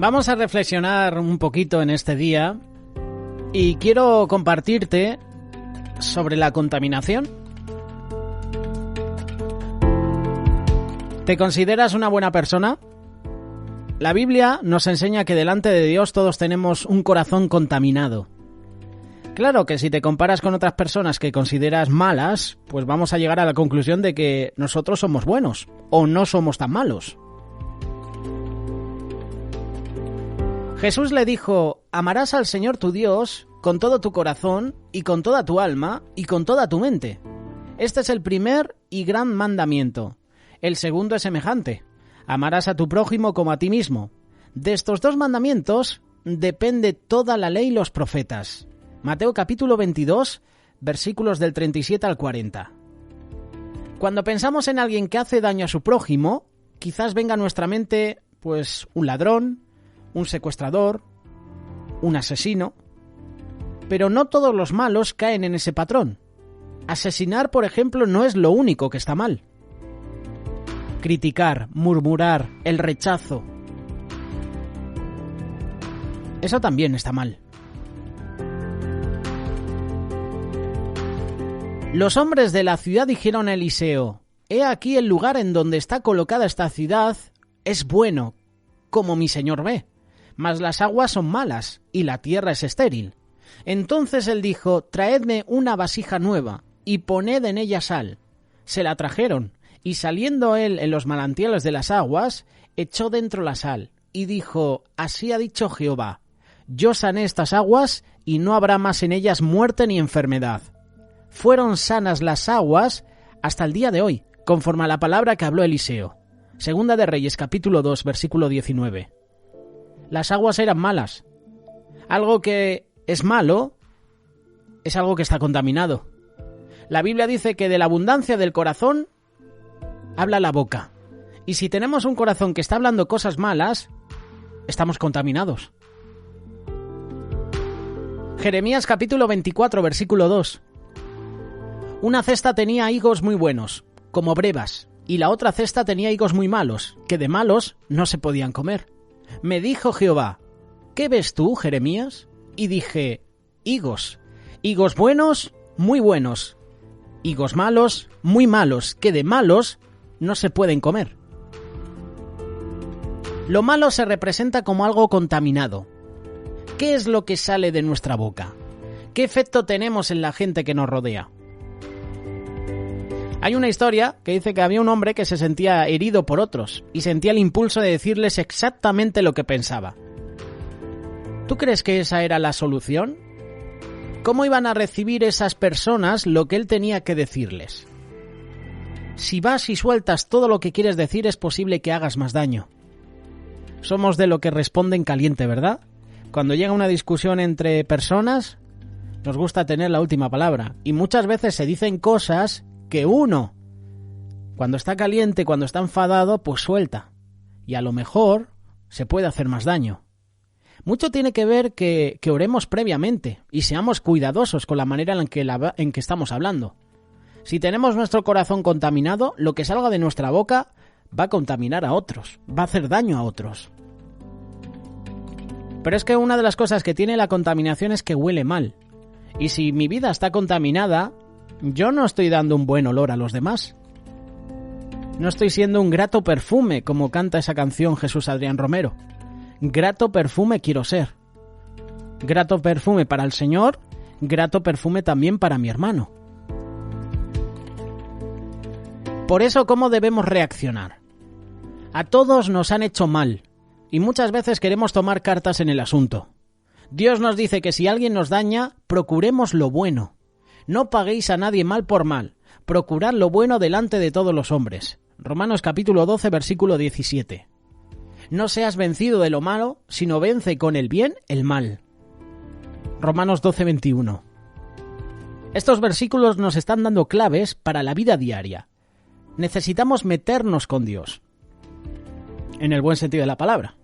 Vamos a reflexionar un poquito en este día y quiero compartirte sobre la contaminación. ¿Te consideras una buena persona? La Biblia nos enseña que delante de Dios todos tenemos un corazón contaminado. Claro que si te comparas con otras personas que consideras malas, pues vamos a llegar a la conclusión de que nosotros somos buenos o no somos tan malos. Jesús le dijo: amarás al Señor tu Dios con todo tu corazón y con toda tu alma y con toda tu mente. Este es el primer y gran mandamiento. El segundo es semejante: amarás a tu prójimo como a ti mismo. De estos dos mandamientos depende toda la ley y los profetas. Mateo capítulo 22, versículos del 37 al 40. Cuando pensamos en alguien que hace daño a su prójimo, quizás venga a nuestra mente, pues, un ladrón, un secuestrador, un asesino. Pero no todos los malos caen en ese patrón. Asesinar, por ejemplo, no es lo único que está mal. Criticar, murmurar, el rechazo, eso también está mal. Los hombres de la ciudad dijeron a Eliseo: he aquí el lugar en donde está colocada esta ciudad es bueno, como mi señor ve, mas las aguas son malas y la tierra es estéril. Entonces él dijo: traedme una vasija nueva y poned en ella sal. Se la trajeron, y saliendo él en los manantiales de las aguas, echó dentro la sal, y dijo: así ha dicho Jehová, yo sané estas aguas, y no habrá más en ellas muerte ni enfermedad. Fueron sanas las aguas hasta el día de hoy, conforme a la palabra que habló Eliseo. Segunda de Reyes, capítulo 2, versículo 19. Las aguas eran malas. Algo que es malo es algo que está contaminado. La Biblia dice que de la abundancia del corazón habla la boca. Y si tenemos un corazón que está hablando cosas malas, estamos contaminados. Jeremías capítulo 24, versículo 2. Una cesta tenía higos muy buenos, como brevas, y la otra cesta tenía higos muy malos, que de malos no se podían comer. Me dijo Jehová: ¿qué ves tú, Jeremías? Y dije: higos. Higos buenos, muy buenos. Higos malos, muy malos, que de malos no se pueden comer. Lo malo se representa como algo contaminado. ¿Qué es lo que sale de nuestra boca? ¿Qué efecto tenemos en la gente que nos rodea? Hay una historia que dice que había un hombre que se sentía herido por otros y sentía el impulso de decirles exactamente lo que pensaba. ¿Tú crees que esa era la solución? ¿Cómo iban a recibir esas personas lo que él tenía que decirles? Si vas y sueltas todo lo que quieres decir, es posible que hagas más daño. Somos de lo que responden caliente, ¿verdad? Cuando llega una discusión entre personas, nos gusta tener la última palabra. Y muchas veces se dicen cosas que uno, cuando está caliente, cuando está enfadado, pues suelta. Y a lo mejor se puede hacer más daño. Mucho tiene que ver que oremos previamente y seamos cuidadosos con la manera en que estamos hablando. Si tenemos nuestro corazón contaminado, lo que salga de nuestra boca va a contaminar a otros, va a hacer daño a otros. Pero es que una de las cosas que tiene la contaminación es que huele mal. Y si mi vida está contaminada, yo no estoy dando un buen olor a los demás. No estoy siendo un grato perfume, como canta esa canción Jesús Adrián Romero. Grato perfume quiero ser. Grato perfume para el Señor, grato perfume también para mi hermano. Por eso, ¿cómo debemos reaccionar? A todos nos han hecho mal, y muchas veces queremos tomar cartas en el asunto. Dios nos dice que si alguien nos daña, procuremos lo bueno. No paguéis a nadie mal por mal, procurad lo bueno delante de todos los hombres. Romanos capítulo 12, versículo 17. No seas vencido de lo malo, sino vence con el bien el mal. Romanos 12, 21. Estos versículos nos están dando claves para la vida diaria. Necesitamos meternos con Dios, en el buen sentido de la palabra.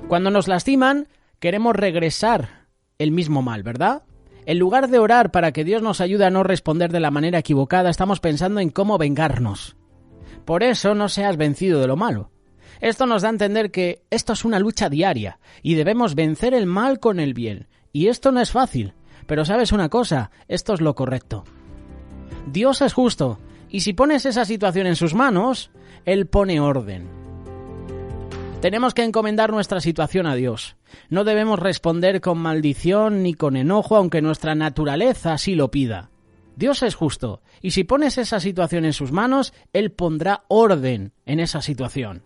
Cuando nos lastiman, queremos regresar el mismo mal, ¿verdad? En lugar de orar para que Dios nos ayude a no responder de la manera equivocada, estamos pensando en cómo vengarnos. Por eso no seas vencido de lo malo. Esto nos da a entender que esto es una lucha diaria y debemos vencer el mal con el bien. Y esto no es fácil, pero ¿sabes una cosa? Esto es lo correcto. Dios es justo, y si pones esa situación en sus manos, Él pone orden. Tenemos que encomendar nuestra situación a Dios. No debemos responder con maldición ni con enojo, aunque nuestra naturaleza así lo pida. Dios es justo, y si pones esa situación en sus manos, Él pondrá orden en esa situación.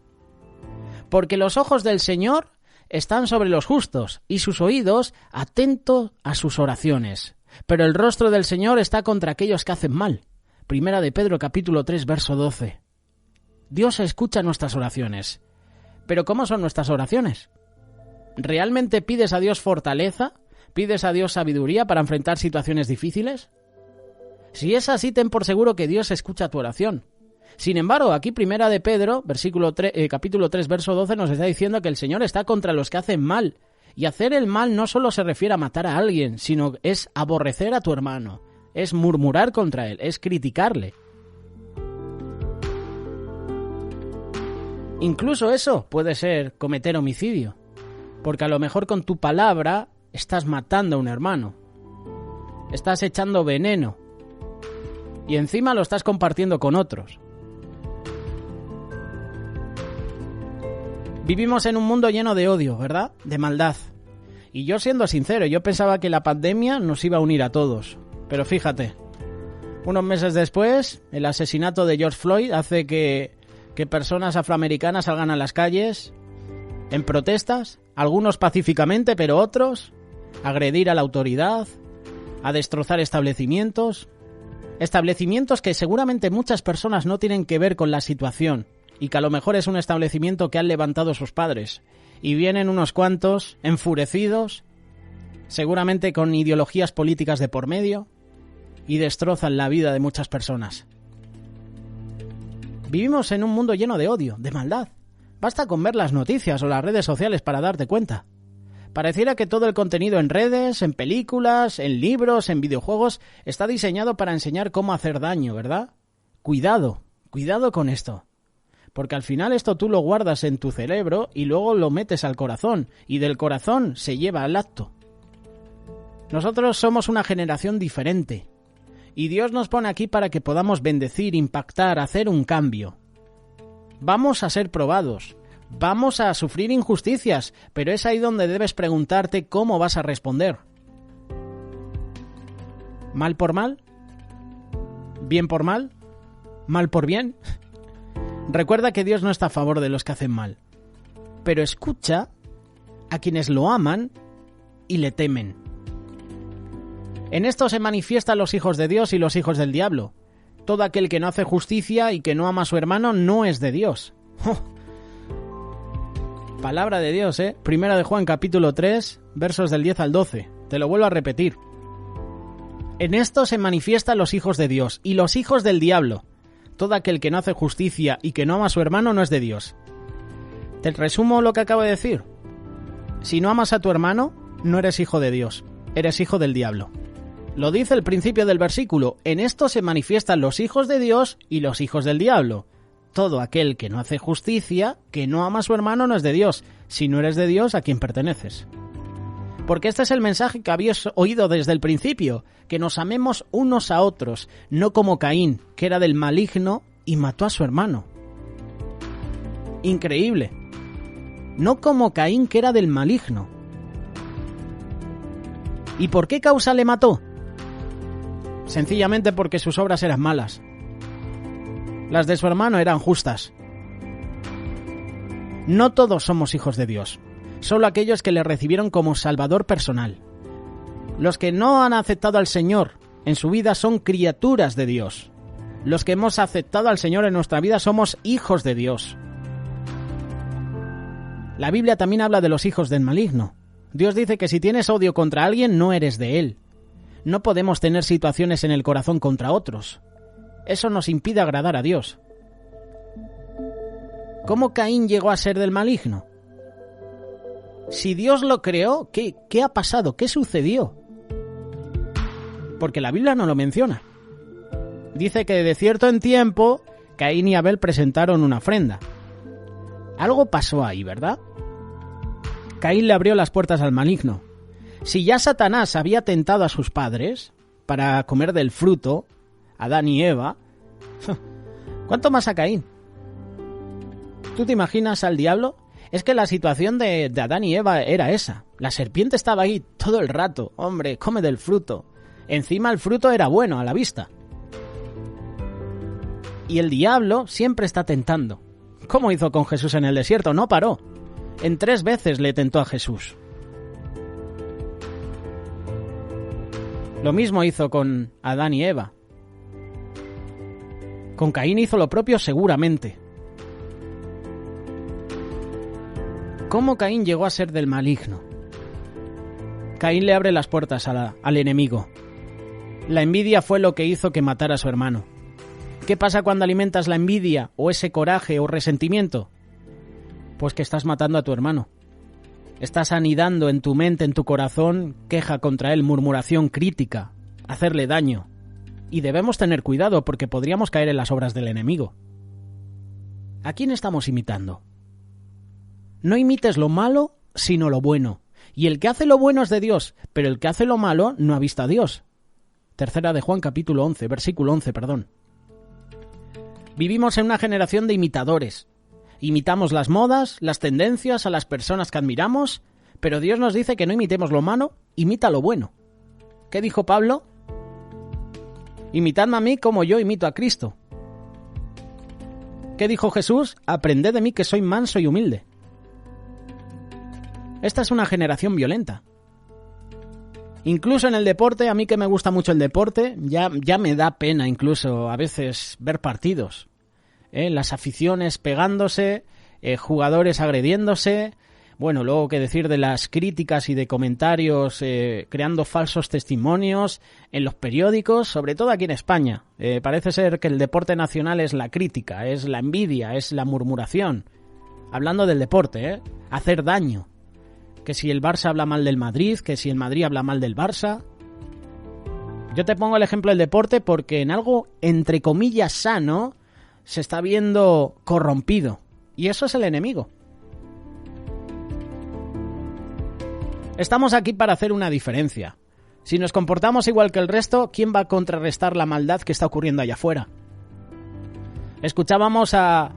Porque los ojos del Señor están sobre los justos, y sus oídos atentos a sus oraciones. Pero el rostro del Señor está contra aquellos que hacen mal. Primera de Pedro, capítulo 3, verso 12. Dios escucha nuestras oraciones. ¿Pero cómo son nuestras oraciones? ¿Realmente pides a Dios fortaleza? ¿Pides a Dios sabiduría para enfrentar situaciones difíciles? Si es así, ten por seguro que Dios escucha tu oración. Sin embargo, aquí Primera de Pedro, capítulo 3, verso 12, nos está diciendo que el Señor está contra los que hacen mal. Y hacer el mal no solo se refiere a matar a alguien, sino es aborrecer a tu hermano, es murmurar contra él, es criticarle. Incluso eso puede ser cometer homicidio, porque a lo mejor con tu palabra estás matando a un hermano, estás echando veneno y encima lo estás compartiendo con otros. Vivimos en un mundo lleno de odio, ¿verdad? De maldad. Y yo, siendo sincero, yo pensaba que la pandemia nos iba a unir a todos. Pero fíjate, unos meses después, el asesinato de George Floyd hace que personas afroamericanas salgan a las calles en protestas, algunos pacíficamente, pero otros agredir a la autoridad, a destrozar establecimientos que seguramente muchas personas no tienen que ver con la situación, y que a lo mejor es un establecimiento que han levantado sus padres, y vienen unos cuantos enfurecidos, seguramente con ideologías políticas de por medio, y destrozan la vida de muchas personas. Vivimos en un mundo lleno de odio, de maldad. Basta con ver las noticias o las redes sociales para darte cuenta. Pareciera que todo el contenido en redes, en películas, en libros, en videojuegos, está diseñado para enseñar cómo hacer daño, ¿verdad? Cuidado con esto. Porque al final esto tú lo guardas en tu cerebro y luego lo metes al corazón, y del corazón se lleva al acto. Nosotros somos una generación diferente, y Dios nos pone aquí para que podamos bendecir, impactar, hacer un cambio. Vamos a ser probados, vamos a sufrir injusticias, pero es ahí donde debes preguntarte cómo vas a responder. ¿Mal por mal? ¿Bien por mal? ¿Mal por bien? Recuerda que Dios no está a favor de los que hacen mal, pero escucha a quienes lo aman y le temen. En esto se manifiestan los hijos de Dios y los hijos del diablo. Todo aquel que no hace justicia y que no ama a su hermano no es de Dios. ¡Oh! Palabra de Dios, ¿eh? Primera de Juan, capítulo 3, versos del 10 al 12. Te lo vuelvo a repetir. En esto se manifiestan los hijos de Dios y los hijos del diablo. Todo aquel que no hace justicia y que no ama a su hermano no es de Dios. Te resumo lo que acabo de decir. Si no amas a tu hermano, no eres hijo de Dios, eres hijo del diablo. Lo dice el principio del versículo. En esto se manifiestan los hijos de Dios y los hijos del diablo. Todo aquel que no hace justicia, que no ama a su hermano, no es de Dios. Si no eres de Dios, ¿a quién perteneces? Porque este es el mensaje que habías oído desde el principio, que nos amemos unos a otros, no como Caín, que era del maligno y mató a su hermano. Increíble. No como Caín, que era del maligno. ¿Y por qué causa le mató? Sencillamente porque sus obras eran malas. Las de su hermano eran justas. No todos somos hijos de Dios. Solo aquellos que le recibieron como Salvador personal. Los que no han aceptado al Señor en su vida son criaturas de Dios. Los que hemos aceptado al Señor en nuestra vida somos hijos de Dios. La Biblia también habla de los hijos del maligno. Dios dice que si tienes odio contra alguien, no eres de él. No podemos tener situaciones en el corazón contra otros. Eso nos impide agradar a Dios. ¿Cómo Caín llegó a ser del maligno? Si Dios lo creó, ¿qué ha pasado? ¿Qué sucedió? Porque la Biblia no lo menciona. Dice que de cierto en tiempo, Caín y Abel presentaron una ofrenda. Algo pasó ahí, ¿verdad? Caín le abrió las puertas al maligno. Si ya Satanás había tentado a sus padres para comer del fruto, Adán y Eva, ¿cuánto más a Caín? ¿Tú te imaginas al diablo? Es que la situación de Adán y Eva era esa. La serpiente estaba ahí todo el rato. Hombre, come del fruto. Encima el fruto era bueno a la vista. Y el diablo siempre está tentando. ¿Cómo hizo con Jesús en el desierto? No paró. En 3 veces le tentó a Jesús. Lo mismo hizo con Adán y Eva. Con Caín hizo lo propio seguramente. ¿Cómo Caín llegó a ser del maligno? Caín le abre las puertas al enemigo. La envidia fue lo que hizo que matara a su hermano. ¿Qué pasa cuando alimentas la envidia o ese coraje o resentimiento? Pues que estás matando a tu hermano. Estás anidando en tu mente, en tu corazón, queja contra él, murmuración, crítica, hacerle daño. Y debemos tener cuidado porque podríamos caer en las obras del enemigo. ¿A quién estamos imitando? No imites lo malo, sino lo bueno. Y el que hace lo bueno es de Dios, pero el que hace lo malo no ha visto a Dios. 3 de Juan, capítulo 11, versículo 11, perdón. Vivimos en una generación de imitadores. Imitamos las modas, las tendencias, a las personas que admiramos, pero Dios nos dice que no imitemos lo malo, imita lo bueno. ¿Qué dijo Pablo? Imitadme a mí como yo imito a Cristo. ¿Qué dijo Jesús? Aprended de mí que soy manso y humilde. Esta es una generación violenta. Incluso en el deporte, a mí que me gusta mucho el deporte, ya me da pena incluso a veces ver partidos. Las aficiones pegándose, jugadores agrediéndose. Bueno, luego qué decir de las críticas y de comentarios creando falsos testimonios en los periódicos, sobre todo aquí en España. Parece ser que el deporte nacional es la crítica, es la envidia, es la murmuración. Hablando del deporte, hacer daño. Que si el Barça habla mal del Madrid, que si el Madrid habla mal del Barça. Yo te pongo el ejemplo del deporte porque en algo, entre comillas, sano, se está viendo corrompido. Y eso es el enemigo. Estamos aquí para hacer una diferencia. Si nos comportamos igual que el resto, ¿quién va a contrarrestar la maldad que está ocurriendo allá afuera? Escuchábamos a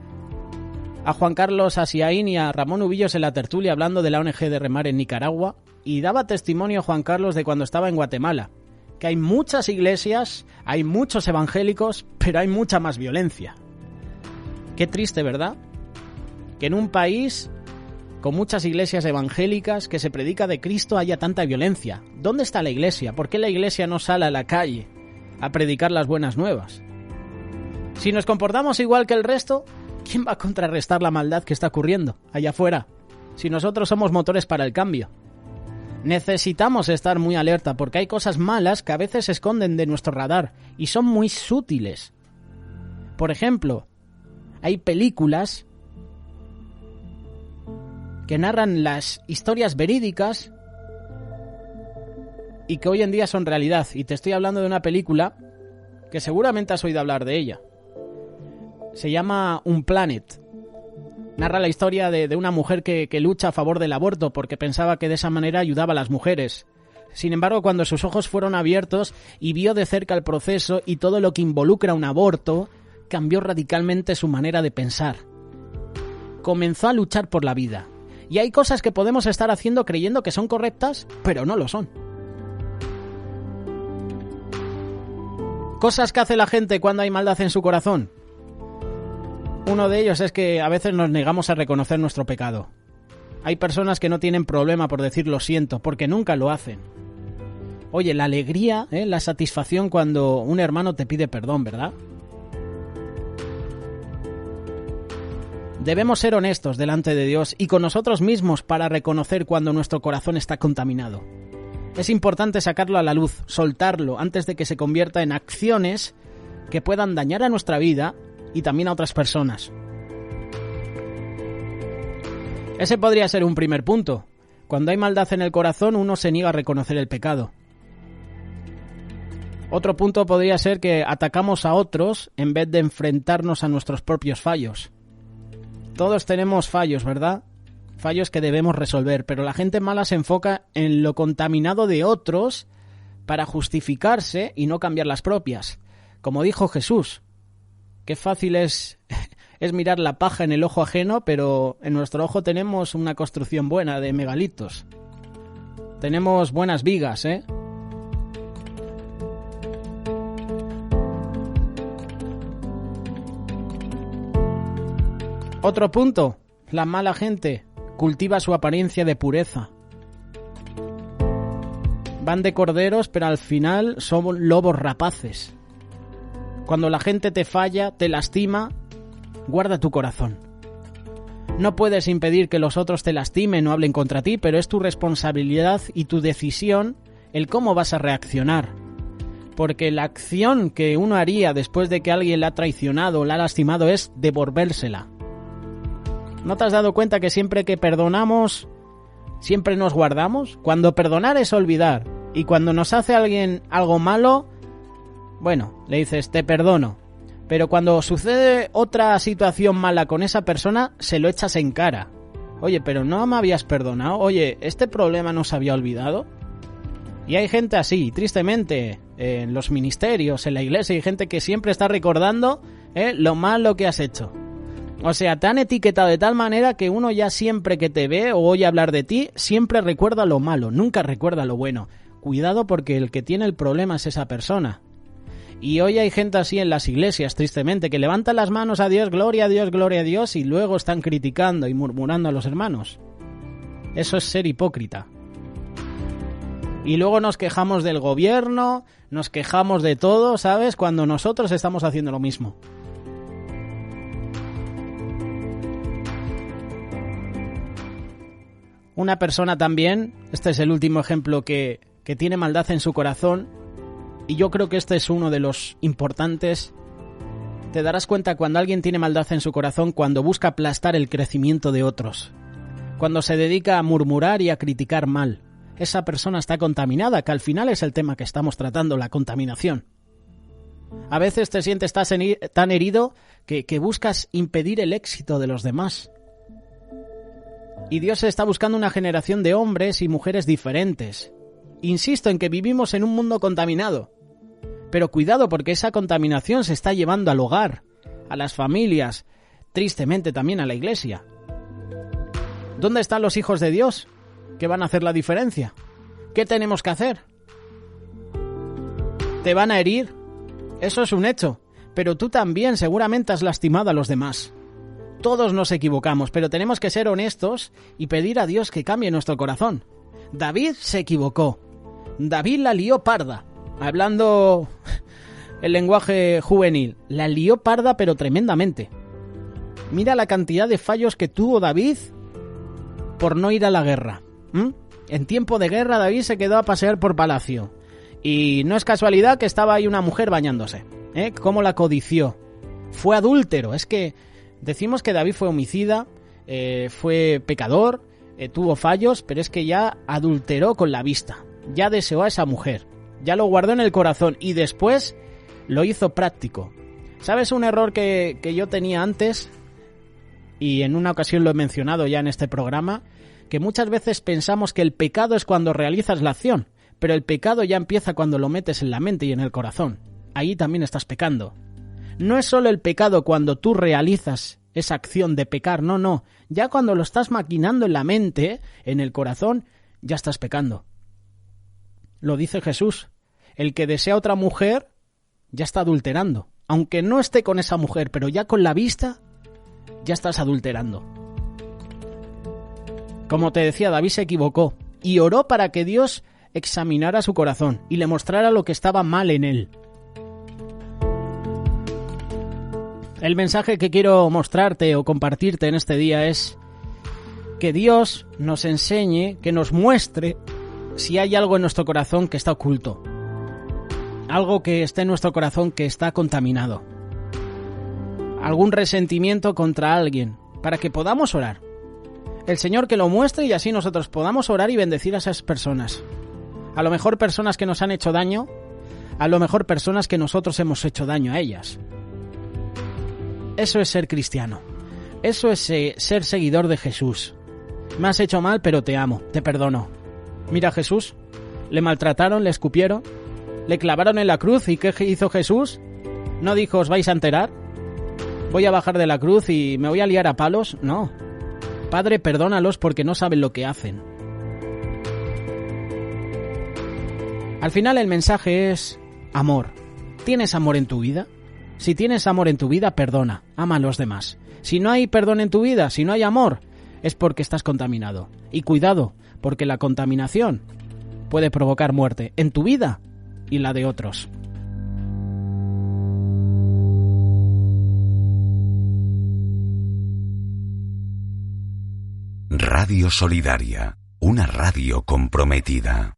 Juan Carlos Asiaín y a Ramón Ubillos en la tertulia hablando de la ONG de Remar en Nicaragua, y daba testimonio Juan Carlos de cuando estaba en Guatemala, que hay muchas iglesias, hay muchos evangélicos, pero hay mucha más violencia. Qué triste, ¿verdad? Que en un país con muchas iglesias evangélicas que se predica de Cristo haya tanta violencia. ¿Dónde está la iglesia? ¿Por qué la iglesia no sale a la calle a predicar las buenas nuevas? Si nos comportamos igual que el resto, ¿quién va a contrarrestar la maldad que está ocurriendo allá afuera? Si nosotros somos motores para el cambio. Necesitamos estar muy alerta porque hay cosas malas que a veces se esconden de nuestro radar y son muy sutiles. Por ejemplo, hay películas que narran las historias verídicas y que hoy en día son realidad. Y te estoy hablando de una película que seguramente has oído hablar de ella. Se llama Unplanet. Narra la historia de una mujer que lucha a favor del aborto porque pensaba que de esa manera ayudaba a las mujeres. Sin embargo, cuando sus ojos fueron abiertos y vio de cerca el proceso y todo lo que involucra un aborto, cambió radicalmente su manera de pensar. Comenzó a luchar por la vida. Y hay cosas que podemos estar haciendo creyendo que son correctas, pero no lo son. Cosas que hace la gente cuando hay maldad en su corazón. Uno de ellos es que a veces nos negamos a reconocer nuestro pecado. Hay personas que no tienen problema por decir lo siento, porque nunca lo hacen. Oye, la alegría, la satisfacción cuando un hermano te pide perdón, ¿verdad? Debemos ser honestos delante de Dios y con nosotros mismos para reconocer cuando nuestro corazón está contaminado. Es importante sacarlo a la luz, soltarlo, antes de que se convierta en acciones que puedan dañar a nuestra vida y también a otras personas. Ese podría ser un primer punto. Cuando hay maldad en el corazón, uno se niega a reconocer el pecado. Otro punto podría ser que atacamos a otros en vez de enfrentarnos a nuestros propios fallos. Todos tenemos fallos, ¿verdad? Fallos que debemos resolver, pero la gente mala se enfoca en lo contaminado de otros para justificarse y no cambiar las propias. Como dijo Jesús, qué fácil es mirar la paja en el ojo ajeno, pero en nuestro ojo tenemos una construcción buena de megalitos. Tenemos buenas vigas, ¿eh? Otro punto, la mala gente cultiva su apariencia de pureza. Van de corderos, pero al final son lobos rapaces. Cuando la gente te falla, te lastima, guarda tu corazón. No puedes impedir que los otros te lastimen o hablen contra ti, pero es tu responsabilidad y tu decisión el cómo vas a reaccionar. Porque la acción que uno haría después de que alguien la ha traicionado o la ha lastimado es devolvérsela. ¿No te has dado cuenta que siempre que perdonamos, siempre nos guardamos? Cuando perdonar es olvidar. Y cuando nos hace alguien algo malo, bueno, le dices, te perdono. Pero cuando sucede otra situación mala con esa persona, se lo echas en cara. Oye, pero no me habías perdonado. Oye, ¿este problema no se había olvidado? Y hay gente así, tristemente, en los ministerios, en la iglesia, hay gente que siempre está recordando lo malo que has hecho. O sea, te han etiquetado de tal manera que uno ya siempre que te ve o oye hablar de ti, siempre recuerda lo malo, nunca recuerda lo bueno. Cuidado porque el que tiene el problema es esa persona. Y hoy hay gente así en las iglesias, tristemente, que levantan las manos a Dios, gloria a Dios, gloria a Dios, y luego están criticando y murmurando a los hermanos. Eso es ser hipócrita. Y luego nos quejamos del gobierno, nos quejamos de todo, ¿sabes? Cuando nosotros estamos haciendo lo mismo. Una persona también, este es el último ejemplo que tiene maldad en su corazón, y yo creo que este es uno de los importantes. Te darás cuenta cuando alguien tiene maldad en su corazón, cuando busca aplastar el crecimiento de otros, cuando se dedica a murmurar y a criticar mal. Esa persona está contaminada, que al final es el tema que estamos tratando, la contaminación. A veces te sientes tan herido que buscas impedir el éxito de los demás. Y Dios está buscando una generación de hombres y mujeres diferentes. Insisto en que vivimos en un mundo contaminado. Pero cuidado porque esa contaminación se está llevando al hogar, a las familias, tristemente también a la iglesia. ¿Dónde están los hijos de Dios que van a hacer la diferencia? ¿Qué tenemos que hacer? ¿Te van a herir? Eso es un hecho. Pero tú también seguramente has lastimado a los demás. Todos nos equivocamos, pero tenemos que ser honestos y pedir a Dios que cambie nuestro corazón. David se equivocó. David la lió parda. Hablando el lenguaje juvenil, la lió parda pero tremendamente. Mira la cantidad de fallos que tuvo David por no ir a la guerra. En tiempo de guerra David se quedó a pasear por palacio. Y no es casualidad que estaba ahí una mujer bañándose. ¿Cómo la codició? Fue adúltero. Es que decimos que David fue homicida, fue pecador, tuvo fallos, pero es que ya adulteró con la vista. Ya deseó a esa mujer, ya lo guardó en el corazón y después lo hizo práctico. ¿Sabes un error que yo tenía antes? Y en una ocasión lo he mencionado ya en este programa, que muchas veces pensamos que el pecado es cuando realizas la acción, pero el pecado ya empieza cuando lo metes en la mente y en el corazón. Ahí también estás pecando. No es solo el pecado cuando tú realizas esa acción de pecar, no. Ya cuando lo estás maquinando en la mente, en el corazón, ya estás pecando. Lo dice Jesús. El que desea otra mujer, ya está adulterando. Aunque no esté con esa mujer, pero ya con la vista, ya estás adulterando. Como te decía, David se equivocó y oró para que Dios examinara su corazón y le mostrara lo que estaba mal en él. El mensaje que quiero mostrarte o compartirte en este día es que Dios nos enseñe, que nos muestre si hay algo en nuestro corazón que está oculto. Algo que esté en nuestro corazón que está contaminado. Algún resentimiento contra alguien, para que podamos orar. El Señor que lo muestre y así nosotros podamos orar y bendecir a esas personas. A lo mejor personas que nos han hecho daño, a lo mejor personas que nosotros hemos hecho daño a ellas. Eso es ser cristiano. Eso es ser seguidor de Jesús. Me has hecho mal, pero te amo, te perdono. Mira a Jesús, le maltrataron, le escupieron, le clavaron en la cruz, ¿y qué hizo Jesús? ¿No dijo, os vais a enterar? ¿Voy a bajar de la cruz y me voy a liar a palos? No. Padre, perdónalos porque no saben lo que hacen. Al final el mensaje es amor. ¿Tienes amor en tu vida? Si tienes amor en tu vida, perdona, ama a los demás. Si no hay perdón en tu vida, si no hay amor, es porque estás contaminado. Y cuidado, porque la contaminación puede provocar muerte en tu vida y la de otros. Radio Solidaria, una radio comprometida.